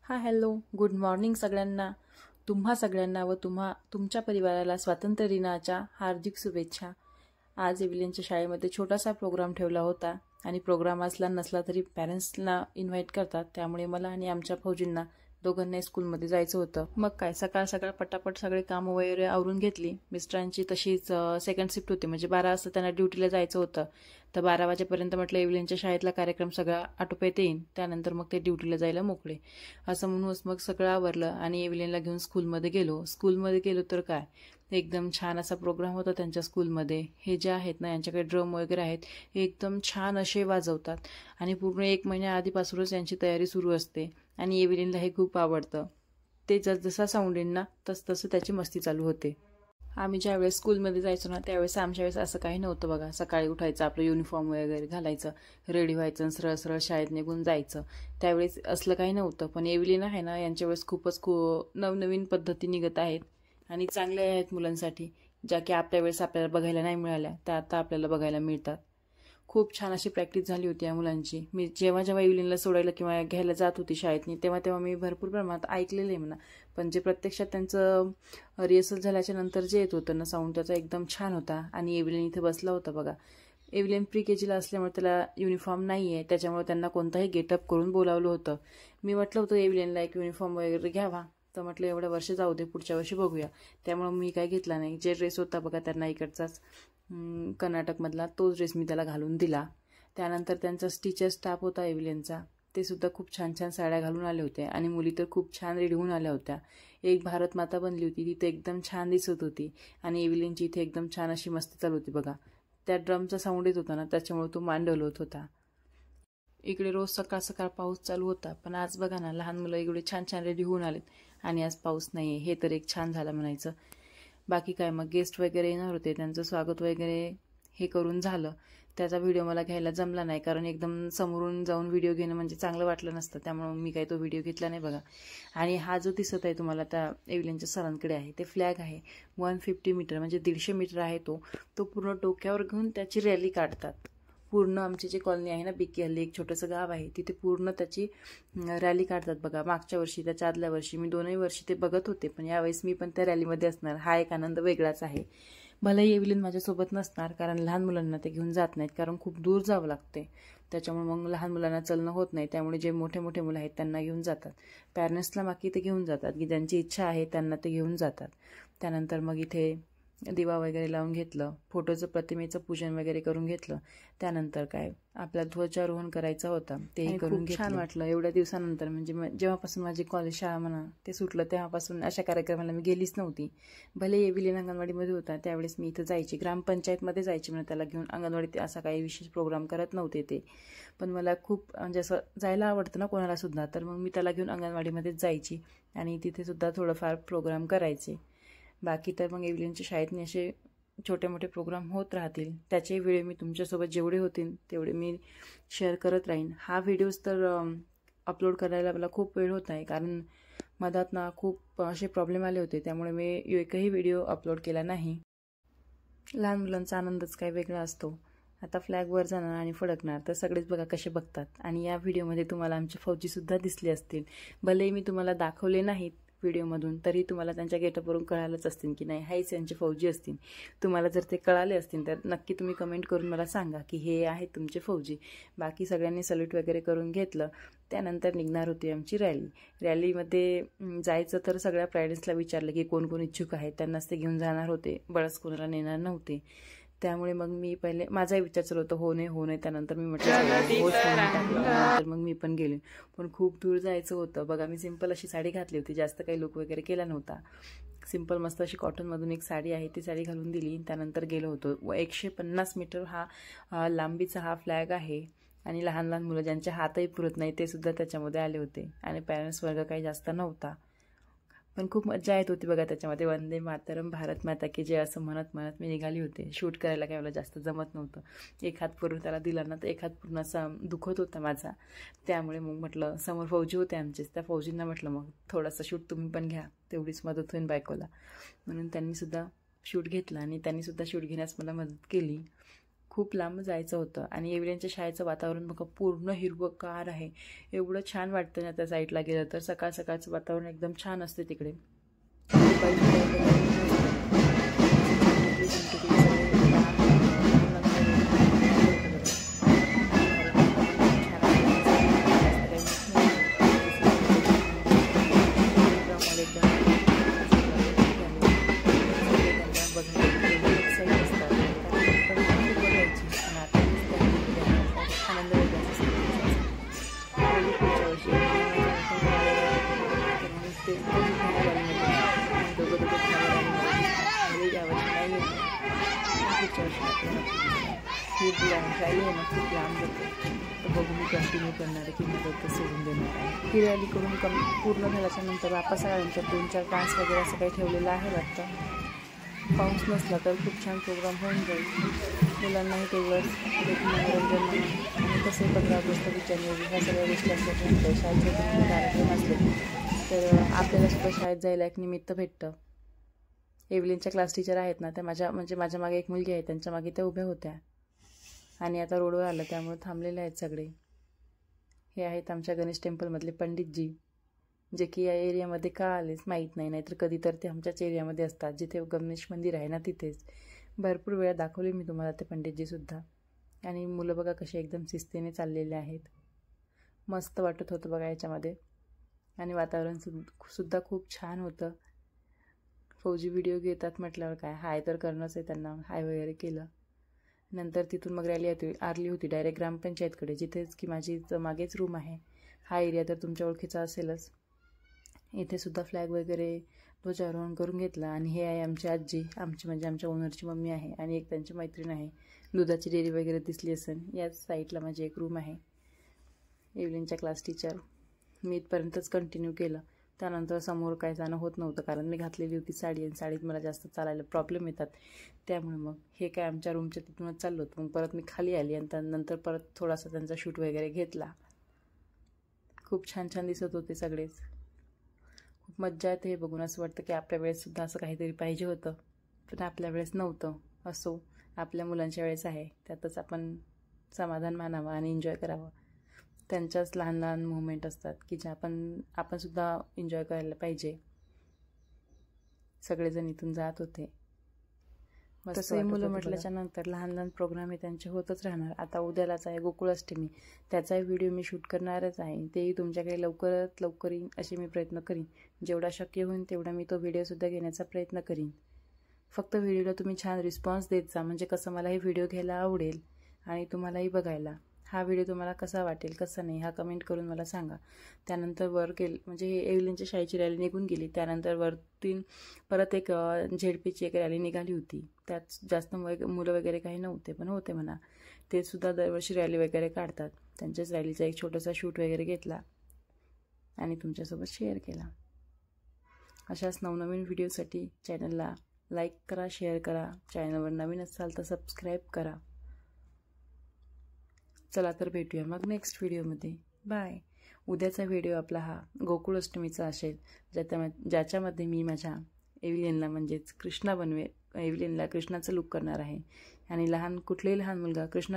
Hello, good morning सगळ्यांना. तुम्हा सगळ्यांना व तुमच्या परिवाराला स्वातंत्र्य दिनाच्या हार्दिक शुभेच्छा. आज एव्हिलिनच्या शाळेमध्ये छोटासा प्रोग्राम ठेवला होता आणि प्रोग्राम असला नसला तरी पॅरेंट्सला इन्व्हाइट करतात, त्यामुळे मला आणि आमच्या फौजींना दोघांनाही स्कूलमध्ये जायचं होतं. मग काय सकाळ सकाळ पटापट सगळे कामं वगैरे आवरून घेतली. मिस्टरांची तशीच सेकंड शिफ्ट होती, म्हणजे 12 वाजता त्यांना ड्युटीला जायचं होतं. तर 12 वाजेपर्यंत म्हटलं एव्हिलिनच्या शाळेतला कार्यक्रम सगळा आटोप्यात येईन, त्यानंतर मग ते ड्युटीला जायला मोकळे. असं म्हणूनच मग सगळं आवरलं आणि एव्हिलिनला घेऊन स्कूलमध्ये गेलो तर काय एकदम छान असा प्रोग्राम होता त्यांच्या स्कूलमध्ये. हे जे आहेत ना, यांच्याकडे ड्रम वगैरे आहेत, हे एकदम छान असे वाजवतात आणि पूर्ण 1 महिन्या आधीपासूनच यांची तयारी सुरू असते आणि एव्हिलिनला हे खूप आवडतं. ते जसा साऊंड येईल ना तसं त्याची मस्ती चालू होते. आम्ही ज्यावेळेस स्कूलमध्ये जायचो ना त्यावेळेस आमच्या वेळेस असं काही नव्हतं बघा. सकाळी उठायचं, आपलं युनिफॉर्म वगैरे घालायचं, रेडी व्हायचं आणि सरळ सरळ शाळेत निघून जायचं. त्यावेळेस असलं काही नव्हतं. पण एव्हिलिन आहे ना, यांच्या वेळेस खूपच नवनवीन पद्धती निघत आहेत आणि चांगल्या आहेत मुलांसाठी, ज्या की आपल्या वेळेस आपल्याला बघायला नाही मिळाल्या, त्या आता आपल्याला बघायला मिळतात. खूप छान अशी प्रॅक्टिस झाली होती या मुलांची. मी जेव्हा एव्हिलिनला सोडायला किंवा घ्यायला जात होती शाळेतनी तेव्हा मी भरपूर प्रमाणात ऐकलेलं आहे म्हणा. पण जे प्रत्यक्षात त्यांचं रिहर्सल झाल्याच्या नंतर जे येत होतं ना साऊंड, त्याचा एकदम छान होता. आणि एव्हिलिन इथे बसला होता बघा. एव्हिलिन प्री केजीला असल्यामुळे त्याला युनिफॉर्म नाही आहे, त्याच्यामुळे त्यांना कोणताही गेटअप करून बोलावलं होतं. मी म्हटलं होतं एव्हिलिनला एक युनिफॉर्म वगैरे घ्यावा, तर म्हटलं एवढं वर्ष जाऊ दे, पुढच्या वर्षी बघूया. त्यामुळे मी काय घेतला नाही. जे ड्रेस होता बघा त्यांना इकडचाच कर्नाटकमधला, तोच ड्रेस मी त्याला घालून दिला. त्यानंतर त्यांचा टीचर स्टाफ होता एव्हिलिनचा, ते सुद्धा खूप छान छान साड्या घालून आले होते आणि मुली तर खूप छान रेडी होऊन आल्या होत्या. एक भारत माता बनली होती, तिथे एकदम छान दिसत होती आणि एव्हिलिनची इथे एकदम छान अशी मस्ती चालू होती बघा. त्या ड्रमचा साऊंड येत होता ना, त्याच्यामुळे तो मान डोलवत होता. इकडे रोज सकाळ सकाळ पाऊस चालू होता, पण आज बघा ना, लहान मुलं एवढे छान छान रेडी होऊन आलेत आणि आज पाऊस नाहीये. हे तर एक छान झालं म्हणायचं. बाकी काय मग गेस्ट वगैरे येणार होते, त्यांचं स्वागत वगैरे हे करून झालं. त्याचा व्हिडिओ मला घ्यायला जमला नाही, कारण एकदम समोरून जाऊन व्हिडिओ घेणं म्हणजे चांगलं वाटलं नसतं, त्यामुळे मी काही तो व्हिडिओ घेतला नाही बघा. आणि हा जो दिसत आहे तुम्हाला त्या एव्हिलिनच्या सरांकडे आहे, ते फ्लॅग आहे 150 मीटर, म्हणजे 150 मीटर आहे. तो पूर्ण डोक्यावर घेऊन त्याची रॅली काढतात. पूर्ण आमची जी कॉलनी आहे ना, बिकी हल्ली एक छोटंसं गाव आहे, तिथे पूर्ण त्याची रॅली काढतात बघा. मागच्या वर्षी, त्याच्या आदल्या वर्षी, मी 2ही वर्षी ते बघत होते, पण यावेळेस मी पण त्या रॅलीमध्ये असणार. हा एक आनंद वेगळाच आहे. भलेही एव्हिलिन माझ्यासोबत नसणार, कारण लहान मुलांना ते घेऊन जात नाहीत, कारण खूप दूर जावं लागते. त्याच्यामुळे मग लहान मुलांना चलणं होत नाही, त्यामुळे जे मोठे मोठे मुलं आहेत त्यांना घेऊन जातात. पॅरेंट्सला बाकी ते घेऊन जातात, की ज्यांची इच्छा आहे त्यांना ते घेऊन जातात. त्यानंतर मग इथे दिवा वगैरे लावून घेतलं, फोटोचं प्रतिमेचं पूजन वगैरे करून घेतलं. त्यानंतर काय आपला ध्वजारोहण करायचा होता, तेही करून घेतलं. छान वाटलं एवढ्या दिवसानंतर. म्हणजे जेव्हापासून माझी कॉलेज शाळा म्हणा ते सुटलं तेव्हापासून अशा कार्यक्रमाला मी गेलीच नव्हती. भले एव्हिलिन अंगणवाडीमध्ये होता त्यावेळेस मी इथं जायची, ग्रामपंचायतमध्ये जायची म्हणून त्याला घेऊन. अंगणवाडीत असा काही विशेष प्रोग्राम करत नव्हते ते, पण मला खूप म्हणजे असं जायला आवडतं ना कोणाला सुद्धा, तर मग मी त्याला घेऊन अंगणवाडीमध्येच जायची आणि तिथे सुद्धा थोडंफार प्रोग्राम करायचे. बाकी तर मग एव्हिलिनच्या शाळेतनी असे छोटे मोठे प्रोग्राम होत राहतील. त्याचे व्हिडिओ मी तुमच्यासोबत जेवढे होतील तेवढे मी शेअर करत राहीन. हा व्हिडिओज तर अपलोड करायला मला खूप वेळ होत आहे, कारण मधात ना खूप असे प्रॉब्लेम आले होते, त्यामुळे मी एकही व्हिडिओ अपलोड केला नाही. लहान मुलांचा आनंदच काय वेगळा असतो. आता फ्लॅग वर जाणार आणि फडकणार तर सगळेच बघा कसे बघतात. आणि या व्हिडिओमध्ये तुम्हाला आमचे फौजीसुद्धा दिसले असतील. भलेही मी तुम्हाला दाखवले नाहीत व्हिडिओमधून, तरी तुम्हाला त्यांच्या गेटअपवरून कळालंच असतील की नाही हाच यांचे फौजी असतील. तुम्हाला जर ते कळाले असतील तर नक्की तुम्ही कमेंट करून मला सांगा की हे आहेत तुमचे फौजी. बाकी सगळ्यांनी सल्यूट वगैरे करून घेतलं. त्यानंतर निघणार होती आमची रॅलीमध्ये जायचं. तर सगळ्या पॅरेंट्सला विचारलं की कोण कोण इच्छुक आहेत, त्यांनाच ते घेऊन जाणार होते, बळच कोणाला नेणार नव्हते. त्यामुळे मग मी पहिले माझाही विचार चालू होता हो नाही. त्यानंतर मी म्हटलं नंतर मग मी पण गेले. पण खूप दूर जायचं होतं बघा. मी सिंपल अशी साडी घातली होती, जास्त काही लुक वगैरे केला नव्हता. सिंपल मस्त अशी कॉटनमधून एक साडी आहे ती साडी घालून दिली. त्यानंतर गेलो होतो. 150 मीटर हा लांबीचा हा फ्लॅग आहे आणि लहान लहान मुलं ज्यांच्या हातही पुरत नाही ते सुद्धा त्याच्यामध्ये आले होते आणि पॅरेंट्स वर्ग काही जास्त नव्हता. पण खूप मजा येत होती बघा त्याच्यामध्ये. वंदे मातरम, भारत माता की जय असं म्हणत मी निघाली होते. शूट करायला काय मला जास्त जमत नव्हतं. एक हात पूर्ण त्याला दिला ना तर एक हात पूर्ण असा दुखत होता माझा. त्यामुळे मग म्हटलं समोर फौजी होते आमचेच, त्या फौजींना म्हटलं मग थोडासा शूट तुम्ही पण घ्या, तेवढीच मदत होईल बायकोला. म्हणून त्यांनी सुद्धा शूट घेतला आणि त्यांनी सुद्धा शूट घेण्यास मला मदत केली. खूप लांब जायचं होतं आणि एव्हिलिनच्या शाळेचं वातावरण बघा पूर्ण हिरवंगार आहे. एवढं छान वाटतं ना त्या साईडला गेलं तर. सकाळ सकाळचं वातावरण एकदम छान असते तिकडे. खूप लांब जाते तर बघू मी कंटिन्यू करणार आहे की मी तर सोडून देणार आहे. ही रॅली करून पूर्ण झाल्याच्या नंतर वापस आल्यानंतर 2-4 डान्स वगैरे असं काही ठेवलेलं आहे वाटतं. पाऊस नसला तर खूप छान प्रोग्राम होऊन जाईल. मुलांनाही तेवढंच एक मनोरंजन म्हणून आणि तसे 15 ऑगस्ट 26 जानेवारी ह्या सगळ्या गोष्टी असल्याच्यानंतर शाळेचे कार्यक्रम असले तर आपल्याला सुद्धा शाळेत जायला एक निमित्त भेटतं. एव्हिलिनच्या क्लास टीचर आहेत ना, त्या माझ्या मागे एक मुलगी आहे, त्यांच्या मागे त्या उभ्या होत्या आणि आता रोडवर आलं त्यामुळे थांबलेले आहेत सगळे. हे आहेत आमच्या गणेश टेम्पलमधले पंडितजी, जे की या एरियामध्ये का आलेच माहीत नाही, नाहीतर कधी तर ते आमच्याच एरियामध्ये असतात. जिथे गणेश मंदिर आहे ना तिथेच भरपूर वेळा दाखवले मी तुम्हाला ते पंडितजीसुद्धा. आणि मुलं बघा कसे एकदम शिस्तीने चाललेले आहेत. मस्त वाटत होतं बघा याच्यामध्ये. आणि वातावरण सुद्धा खूप छान होतं. फौजी व्हिडिओ घेतात म्हटल्यावर काय हाय तर करणंच आहे त्यांना. हाय वगैरे केलं. नंतर तिथून मग रॅली आरली होती डायरेक्ट ग्रामपंचायतकडे, जिथेच की माझी मागेच रूम आहे. हा एरिया तर तुमच्या ओळखीचा असेलच. इथे सुद्धा फ्लॅग वगैरे ध्वजारोहण करून घेतला. आणि हे आहे आमची आजी, आमची म्हणजे आमच्या ओनरची मम्मी आहे आणि एक त्यांची मैत्रीण आहे. दुधाची डेअरी वगैरे दिसली असेल. याच साईडला माझी एक रूम आहे. एव्हिलिनच्या क्लास टीचर मी इथपर्यंतच कंटिन्यू केलं. त्यानंतर समोर काय जाणं होत नव्हतं, कारण मी घातलेली होती साडी आणि साडीत मला जास्त चालायला प्रॉब्लेम येतात. त्यामुळे मग हे काय आमच्या रूमच्या तिथूनच चाललो होतं. मग परत मी खाली आली आणि त्यानंतर परत थोडासा त्यांचा शूट वगैरे घेतला. खूप छान छान दिसत होते सगळेच. खूप मज्जा येते हे बघून. असं वाटतं की आपल्या वेळेससुद्धा असं काहीतरी पाहिजे होतं, पण आपल्या वेळेस नव्हतं. असो, आपल्या मुलांच्या वेळेस आहे, त्यातच आपण समाधान मानावं आणि एन्जॉय करावं. त्यांच्याच लहान लहान मुवमेंट असतात की ज्या आपण सुद्धा एन्जॉय करायला पाहिजे. सगळेजण इथून जात होते. तसंही मुलं म्हटल्याच्या नंतर लहान लहान प्रोग्राम हे त्यांचे होतच राहणार. आता उद्यालाच आहे गोकुळाष्टमी, त्याचाही व्हिडिओ मी शूट करणारच आहे. तेही तुमच्याकडे लवकरात लवकर येईन असे मी प्रयत्न करीन. जेवढा शक्य होईल तेवढा मी तो व्हिडिओसुद्धा घेण्याचा प्रयत्न करीन. फक्त व्हिडिओला तुम्ही छान रिस्पॉन्स देत जा, म्हणजे कसं मला हे व्हिडिओ घ्यायला आवडेल आणि तुम्हालाही बघायला. हा व्हिडिओ तुम्हाला कसा वाटेल कसा नाही हा कमेंट करून मला सांगा. त्यानंतर वर गेल म्हणजे हे एव्हिलिनच्या शाळेची रॅली निघून गेली. त्यानंतर वरती परत एक झेडपीची एक रॅली निघाली होती. त्यात जास्त मुलं वगैरे काही नव्हते, पण होते म्हणा. ते सुद्धा दरवर्षी रॅली वगैरे काढतात. त्यांच्याच रॅलीचा एक छोटासा शूट वगैरे घेतला आणि तुमच्यासोबत शेअर केला. अशाच नवनवीन व्हिडिओसाठी चॅनलला लाईक करा, शेअर करा. चॅनलवर नवीन असाल तर सबस्क्राईब करा. चला तर भेटूया मग नेक्स्ट व्हिडिओमध्ये. बाय. उद्याचा व्हिडिओ आपला हा गोकुळाष्टमीचा असेल, ज्याच्यामध्ये मी माझ्या एव्हिलिनला म्हणजेच कृष्णा एव्हिलिनला कृष्णाचं लूक करणार आहे. आणि कुठलेही लहान मुलगा कृष्णा